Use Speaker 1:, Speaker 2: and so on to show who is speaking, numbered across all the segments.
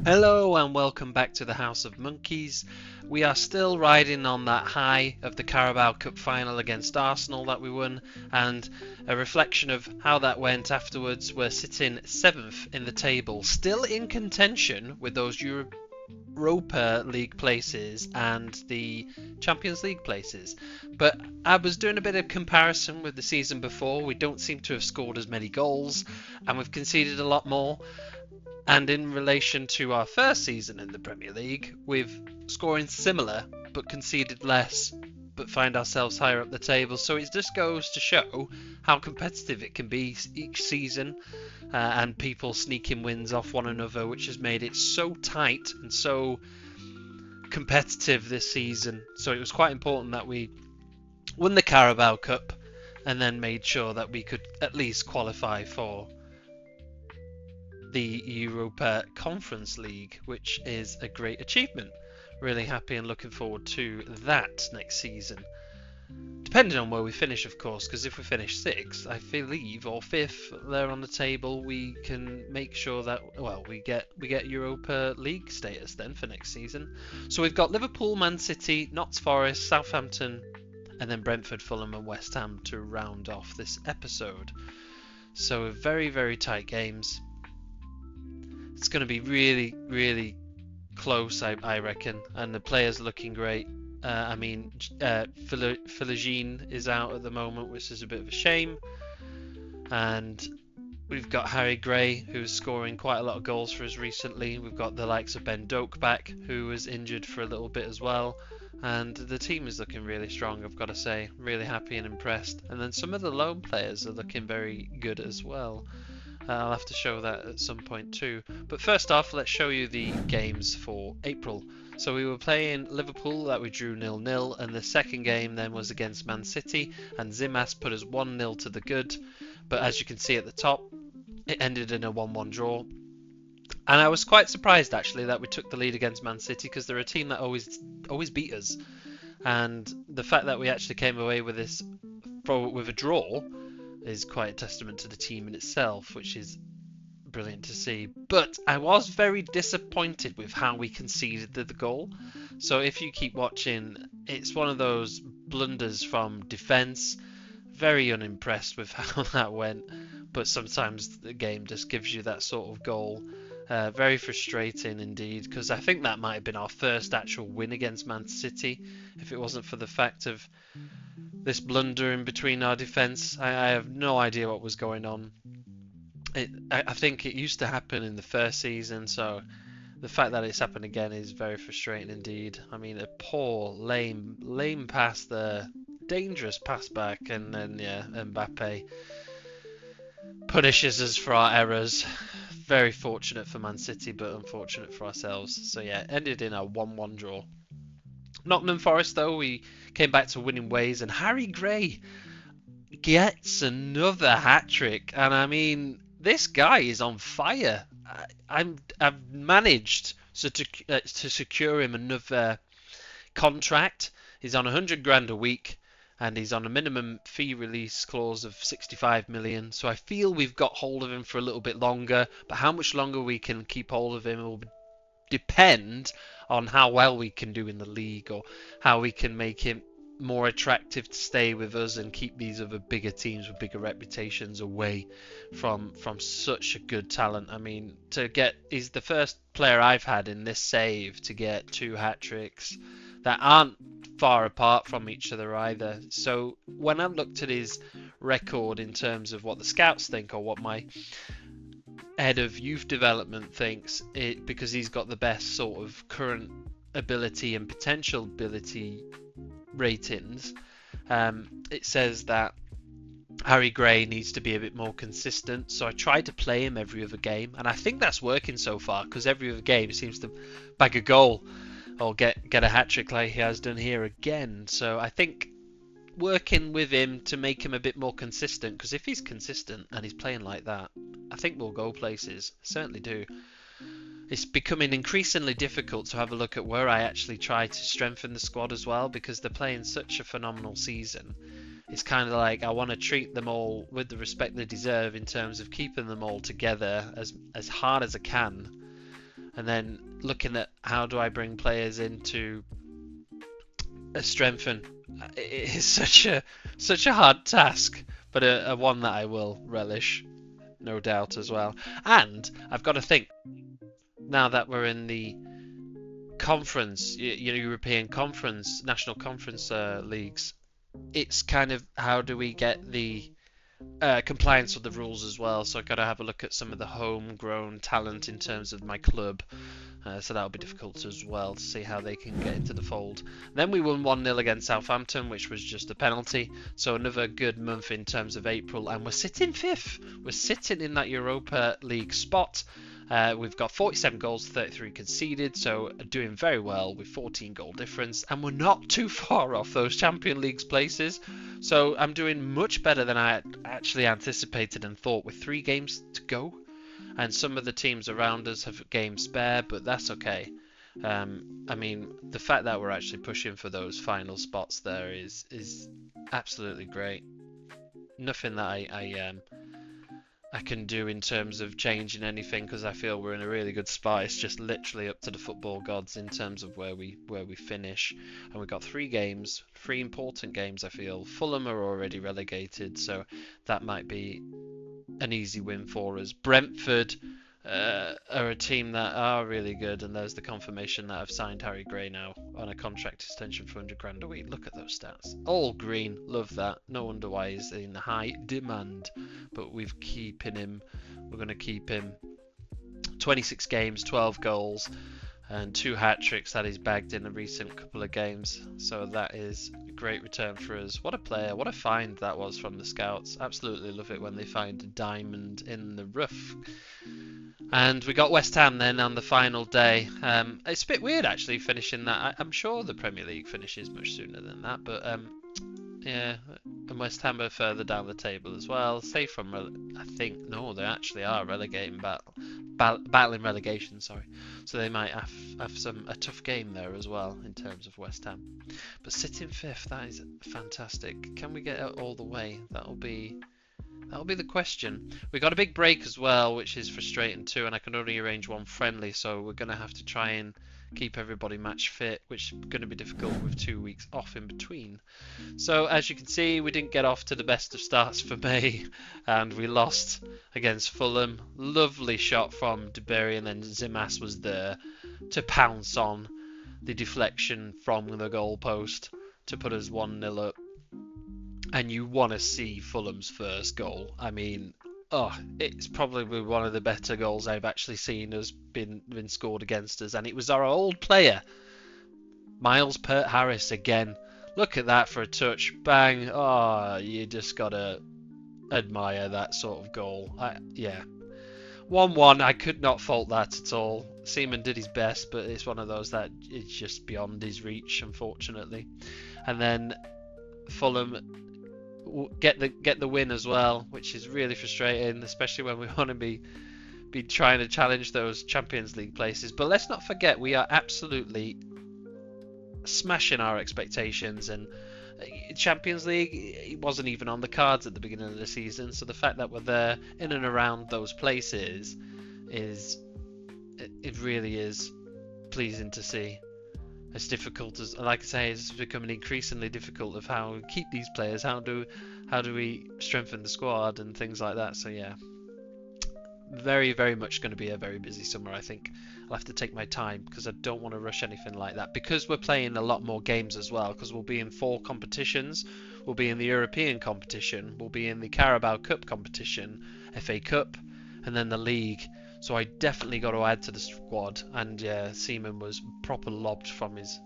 Speaker 1: Hello and welcome back to the House of Monkeys. We are still riding on that high of the Carabao Cup final against Arsenal that we won, and a reflection of how that went afterwards. We're sitting 7th in the table, still in contention with those Europa League places and the Champions League places. But I was doing a bit of comparison with the season before. We don't seem to have scored as many goals, and we've conceded a lot more. And in relation to our first season in the Premier League, we've scoring similar but conceded less, but find ourselves higher up the table. So it just goes to show how competitive it can be each season, and people sneaking wins off one another, which has made it so tight and so competitive this season. So it was quite important that we won the Carabao Cup and then made sure that we could at least qualify for the Europa Conference League, which is a great achievement. Really happy and looking forward to that next season. Depending on where we finish, of course, because if we finish 6th, I believe, or 5th there on the table, we can make sure that, well, we get Europa League status then for next season. So we've got Liverpool, Man City, Notts Forest, Southampton, and then Brentford, Fulham and West Ham to round off this episode. So very, very tight games. It's going to be really, really close, I reckon, and the players are looking great. Philogene is out at the moment, which is a bit of a shame, and we've got Harry Gray, who's scoring quite a lot of goals for us recently. We've got the likes of Ben Doak back, who was injured for a little bit as well, and the team is looking really strong, I've got to say. Really happy and impressed. And then some of the loan players are looking very good as well. I'll have to show that at some point too. But first off, let's show you the games for April. So we were playing Liverpool, that we drew 0-0, and the second game then was against Man City, and Zimas put us 1-0 to the good. But as you can see at the top, it ended in a 1-1 draw. And I was quite surprised actually that we took the lead against Man City, because they're a team that always beat us. And the fact that we actually came away with this with a draw is quite a testament to the team in itself, which is brilliant to see. But I was very disappointed with how we conceded the goal. So if you keep watching, it's one of those blunders from defence. Very unimpressed with how that went, but sometimes the game just gives you that sort of goal. Very frustrating indeed, because I think that might have been our first actual win against Man City if it wasn't for the fact of this blunder in between our defence. I have no idea what was going on. I think it used to happen in the first season, so the fact that it's happened again is very frustrating indeed. I mean, a poor, lame pass there, dangerous pass back, and then Mbappe punishes us for our errors. Very fortunate for Man City, but unfortunate for ourselves. So yeah, ended in a 1-1 draw. Nottingham Forest, though, we came back to winning ways, and Harry Gray gets another hat-trick. And I mean, this guy is on fire. I've managed to secure him another contract. He's on 100 grand a week, and he's on a minimum fee release clause of 65 million. So I feel we've got hold of him for a little bit longer, but how much longer we can keep hold of him will depend on how well we can do in the league, or how we can make him more attractive to stay with us and keep these other bigger teams with bigger reputations away from such a good talent. I mean, he's the first player I've had in this save to get 2 hat-tricks that aren't far apart from each other either. So when I looked at his record in terms of what the scouts think, or what my head of youth development thinks, because he's got the best sort of current ability and potential ability ratings, it says that Harry Gray needs to be a bit more consistent. So I tried to play him every other game, and I think that's working so far, because every other game he seems to bag a goal or get a hat-trick like he has done here again. So I think working with him to make him a bit more consistent, because if he's consistent and he's playing like that, I think we'll go places. I certainly do. It's becoming increasingly difficult to have a look at where I actually try to strengthen the squad as well, because they're playing such a phenomenal season. It's kind of like I want to treat them all with the respect they deserve in terms of keeping them all together as hard as I can, and then looking at how do I bring players in to strengthen. It is such a hard task, but a one that I will relish, no doubt as well. And I've got to think now that we're in the conference, European conference, national conference leagues. It's kind of how do we get the compliance with the rules as well. So I've got to have a look at some of the homegrown talent in terms of my club. So that'll be difficult as well to see how they can get into the fold. Then we won 1-0 against Southampton, which was just a penalty. So another good month in terms of April, and we're sitting 5th. We're sitting in that Europa League spot. We've got 47 goals, 33 conceded, so doing very well with 14 goal difference, and we're not too far off those Champions League places. So I'm doing much better than I actually anticipated and thought with 3 games to go. And some of the teams around us have games spare, but that's okay. I mean, the fact that we're actually pushing for those final spots there is absolutely great. Nothing that I can do in terms of changing anything, because I feel we're in a really good spot. It's just literally up to the football gods in terms of where we finish. And we've got 3 games, 3 important games. I feel Fulham are already relegated, so that might be an easy win for us. Brentford are a team that are really good, and there's the confirmation that I've signed Harry Gray now on a contract extension for 100 grand a week. Look at those stats, all green, love that. No wonder why he's in high demand, but we're keeping him. We're going to keep him. 26 games, 12 goals, and 2 hat-tricks that he's bagged in a recent couple of games, so that is a great return for us. What a player, what a find that was from the scouts. Absolutely love it when they find a diamond in the rough. And we got West Ham then on the final day. It's a bit weird actually finishing that. I'm sure the Premier League finishes much sooner than that, but yeah, and West Ham are further down the table as well. Safe from, I think, no, they actually are relegating battling relegation, sorry. So they might have a tough game there as well in terms of West Ham. But sitting 5th, that is fantastic. Can we get it all the way? That'll be the question. We got a big break as well, which is frustrating too, and I can only arrange 1 friendly, so we're going to have to try and keep everybody match fit, which is going to be difficult with 2 weeks off in between. So as you can see, we didn't get off to the best of starts for May, and we lost against Fulham. Lovely shot from DeBerry, and then Zimas was there to pounce on the deflection from the goalpost to put us 1-0 up. And you want to see Fulham's first goal. I mean, it's probably one of the better goals I've actually seen has been scored against us, and it was our old player, Miles Peart-Harris again. Look at that for a touch, bang! Oh, you just gotta admire that sort of goal. Yeah, 1-1. I could not fault that at all. Seaman did his best, but it's one of those that it's just beyond his reach, unfortunately. And then Fulham get the win as well, which is really frustrating, especially when we want to be trying to challenge those Champions League places. But let's not forget, we are absolutely smashing our expectations, and Champions League, it wasn't even on the cards at the beginning of the season, so the fact that we're there in and around those places it really is pleasing to see. As difficult as, like I say, it's becoming increasingly difficult of how we keep these players, how do we strengthen the squad and things like that. So yeah, very, very much going to be a very busy summer. I think I'll have to take my time because I don't want to rush anything like that, because we're playing a lot more games as well, because we'll be in 4 competitions. We'll be in the European competition, we'll be in the Carabao Cup competition, FA Cup, and then the league. So I definitely got to add to the squad, and yeah, Seaman was proper lobbed from his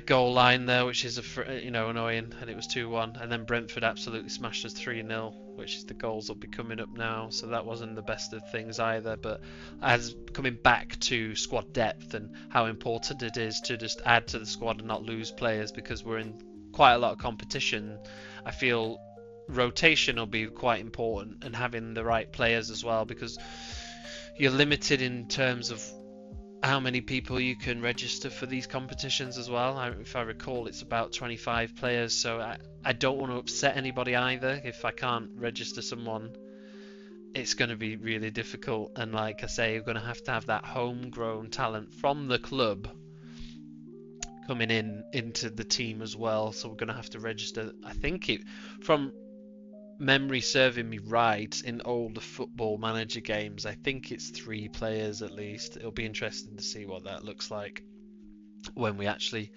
Speaker 1: goal line there, which is annoying, and it was 2-1. And then Brentford absolutely smashed us 3-0, which is the goals will be coming up now. So that wasn't the best of things either. But as coming back to squad depth and how important it is to just add to the squad and not lose players, because we're in quite a lot of competition, I feel rotation will be quite important, and having the right players as well, because you're limited in terms of how many people you can register for these competitions as well. If I recall, it's about 25 players, so I don't want to upset anybody either if I can't register someone it's going to be really difficult. And like I say, you're going to have that homegrown talent from the club coming into the team as well. So we're going to have to register. I think from memory serving me right, in older Football Manager games, I think it's 3 players at least. It'll be interesting to see what that looks like when we actually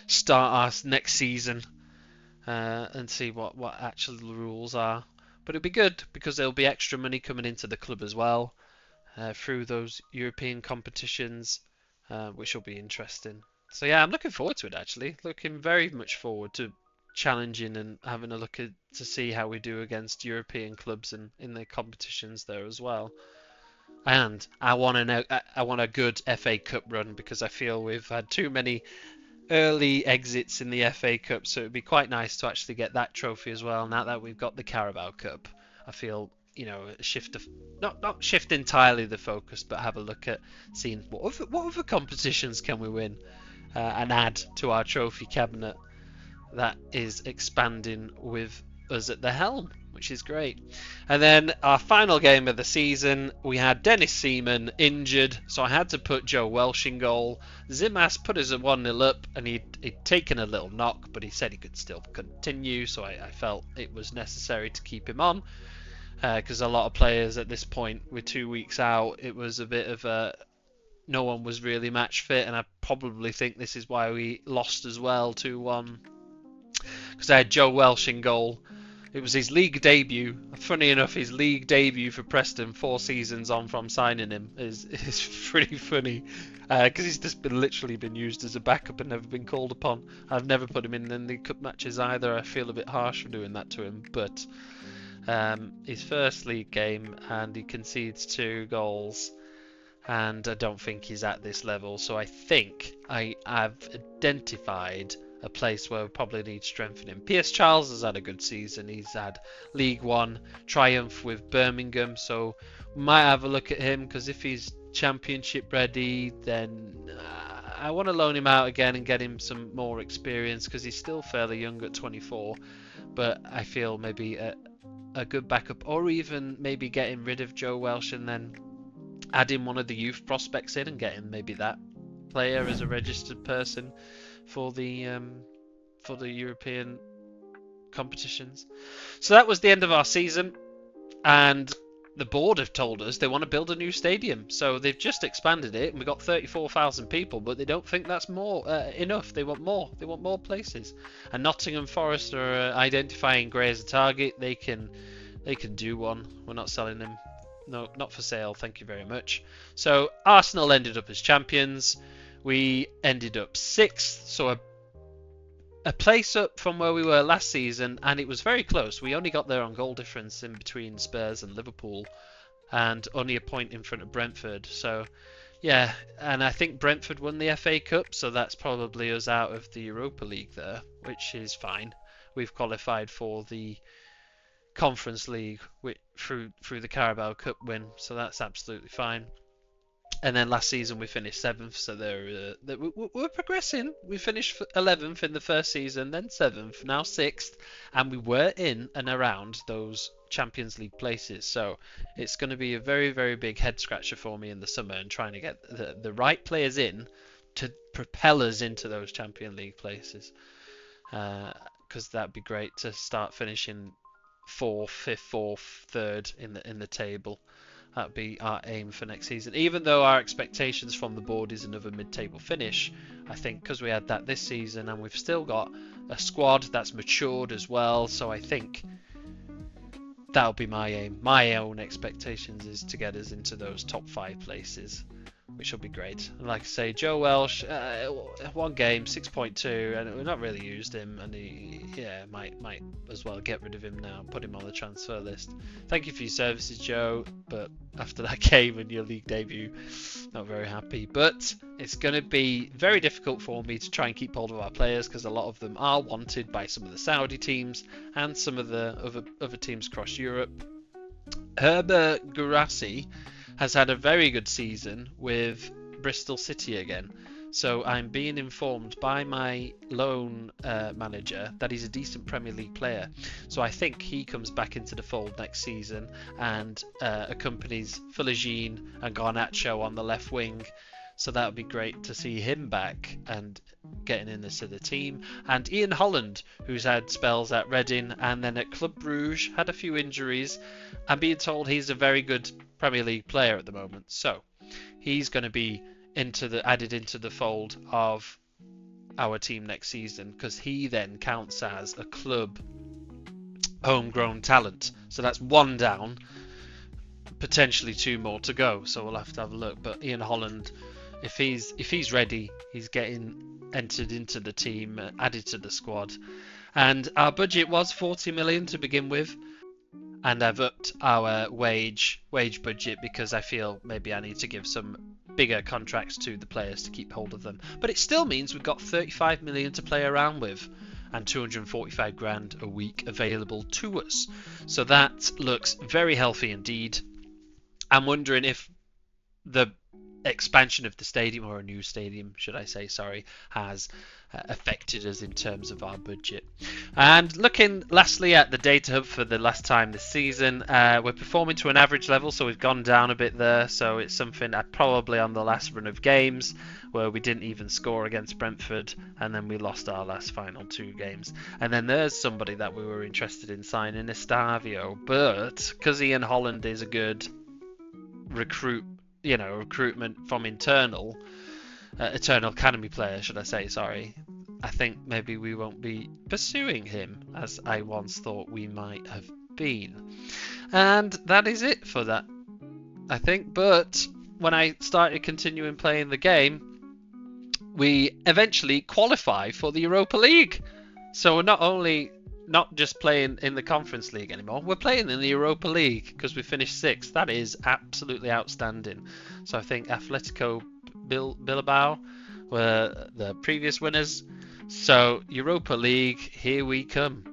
Speaker 1: start our next season, and see what actually the rules are. But it'll be good because there'll be extra money coming into the club as well, through those European competitions, which will be interesting. So yeah, I'm looking forward to it actually. Looking very much forward to challenging and having a look to see how we do against European clubs and in the competitions there as well. And I want a good FA Cup run because I feel we've had too many early exits in the FA Cup, so it'd be quite nice to actually get that trophy as well. Now that we've got the Carabao Cup, I feel shift of not shift entirely the focus, but have a look at seeing what other competitions can we win, and add to our trophy cabinet that is expanding with us at the helm, which is great. And then our final game of the season, we had Dennis Seaman injured, so I had to put Joe Welsh in goal. Zimas put us at 1-0 up, and he'd taken a little knock, but he said he could still continue, so I felt it was necessary to keep him on, because a lot of players at this point were 2 weeks out. It was a bit of a... No one was really match fit, and I probably think this is why we lost as well, 2-1. Because I had Joe Welsh in goal. It was his league debut. Funny enough, his league debut for Preston 4 seasons on from signing him is pretty funny. Because he's just literally been used as a backup and never been called upon. I've never put him in the cup matches either. I feel a bit harsh for doing that to him. But his first league game, and he concedes 2 goals. And I don't think he's at this level. So I think I've identified a place where we probably need strengthening. Pierce Charles has had a good season. He's had League One triumph with Birmingham, so we might have a look at him, because if he's Championship ready, then I want to loan him out again and get him some more experience, because he's still fairly young at 24. But I feel maybe a good backup, or even maybe getting rid of Joe Welsh and then adding one of the youth prospects in and getting maybe that player as a registered person for the European competitions. So that was the end of our season, and the board have told us they want to build a new stadium. So they've just expanded it, and we've got 34,000 people, but they don't think that's enough. They want more. They want more places. And Nottingham Forest are identifying Gray as a target. They can do one. We're not selling them. No, not for sale. Thank you very much. So Arsenal ended up as champions. We ended up 6th, so a place up from where we were last season, and it was very close. We only got there on goal difference in between Spurs and Liverpool, and only a point in front of Brentford. So, yeah, and I think Brentford won the FA Cup, so that's probably us out of the Europa League there, which is fine. We've qualified for the Conference League through the Carabao Cup win, so that's absolutely fine. And then last season we finished 7th, so we're progressing. We finished 11th in the first season, then 7th, now 6th, and we were in and around those Champions League places. So it's going to be a very, very big head scratcher for me in the summer, and trying to get the right players in to propel us into those Champions League places. Because that'd be great to start finishing 4th, 5th, 4th, 3rd in the table. That'd be our aim for next season. Even though our expectations from the board is another mid-table finish, I think because we had that this season, and we've still got a squad that's matured as well, so I think that'll be my aim. My own expectations is to get us into those top 5 places, which will be great. And like I say, Joe Welsh, 1 game, 6.2, and we've not really used him, and he might as well get rid of him now, put him on the transfer list. Thank you for your services, Joe, but after that game and your league debut, not very happy. But it's going to be very difficult for me to try and keep hold of our players, because a lot of them are wanted by some of the Saudi teams and some of the other teams across Europe. Herbert Gurasi has had a very good season with Bristol City again. So I'm being informed by my loan manager that he's a decent Premier League player. So I think he comes back into the fold next season and accompanies Fellaini and Garnacho on the left wing. So that would be great to see him back and getting into the team. And Ian Holland, who's had spells at Reading and then at Club Brugge, had a few injuries. I'm being told he's a very good Premier League player at the moment. So he's going to be added into the fold of our team next season, because he then counts as a club homegrown talent. So that's one down, potentially two more to go. So we'll have to have a look. But Ian Holland, if he's ready, he's getting entered into the team, added to the squad. And our budget was 40 million to begin with. And I've upped our wage budget because I feel maybe I need to give some bigger contracts to the players to keep hold of them. But it still means we've got 35 million to play around with and 245 grand a week available to us. So that looks very healthy indeed. I'm wondering if the expansion of the stadium, or a new stadium should I say, sorry, has affected us in terms of our budget. And looking lastly at the data hub for the last time this season, we're performing to an average level, so we've gone down a bit there. So it's something probably on the last run of games where we didn't even score against Brentford, and then we lost our last final two games. And then there's somebody that we were interested in signing, Estavio, but because Ian Holland is a good recruitment from eternal academy player, should I say, sorry, I think maybe we won't be pursuing him as I once thought we might have been. And that is it for that, I think. But when I started continuing playing the game, we eventually qualify for the Europa League. So we're not just playing in the Conference League anymore, we're playing in the Europa League because we finished sixth. That is absolutely outstanding. So I think Atletico Bilbao were the previous winners. So Europa League, here we come.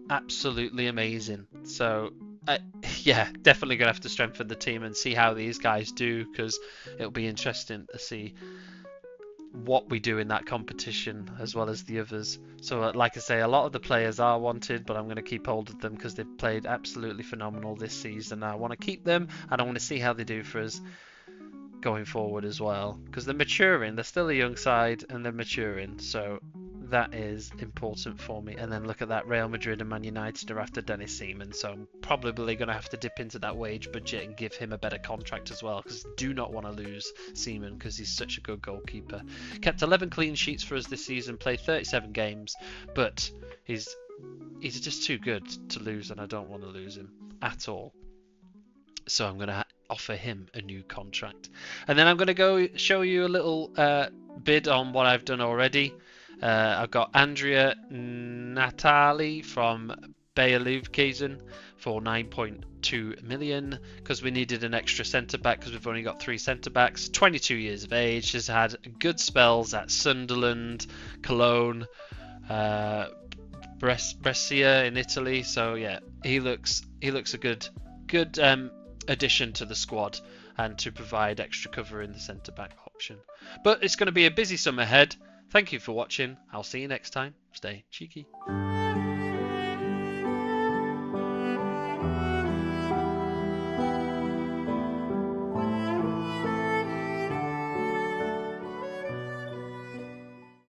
Speaker 1: Absolutely amazing. So yeah, definitely going to have to strengthen the team and see how these guys do, because it'll be interesting to see what we do in that competition as well as the others. So like I say, a lot of the players are wanted, but I'm going to keep hold of them because they've played absolutely phenomenal this season. I want to keep them and I want to see how they do for us going forward as well, because they're maturing. They're still a young side and they're maturing, so that is important for me. And then look at that, Real Madrid and Man United are after Dennis Seaman, so I'm probably going to have to dip into that wage budget and give him a better contract as well, because I do not want to lose Seaman because he's such a good goalkeeper. Kept 11 clean sheets for us this season, played 37 games, but he's just too good to lose, and I don't want to lose him at all. So I'm going to offer him a new contract. And then I'm going to go show you a little bid on what I've done already. I've got Andrea Natali from Bayer Leverkusen for 9.2 million because we needed an extra centre back because we've only got 3 centre backs. 22 years of age, has had good spells at Sunderland, Cologne, Brescia in Italy. So yeah, he looks a good addition to the squad and to provide extra cover in the centre back option. But it's going to be a busy summer ahead. Thank you for watching. I'll see you next time. Stay cheeky.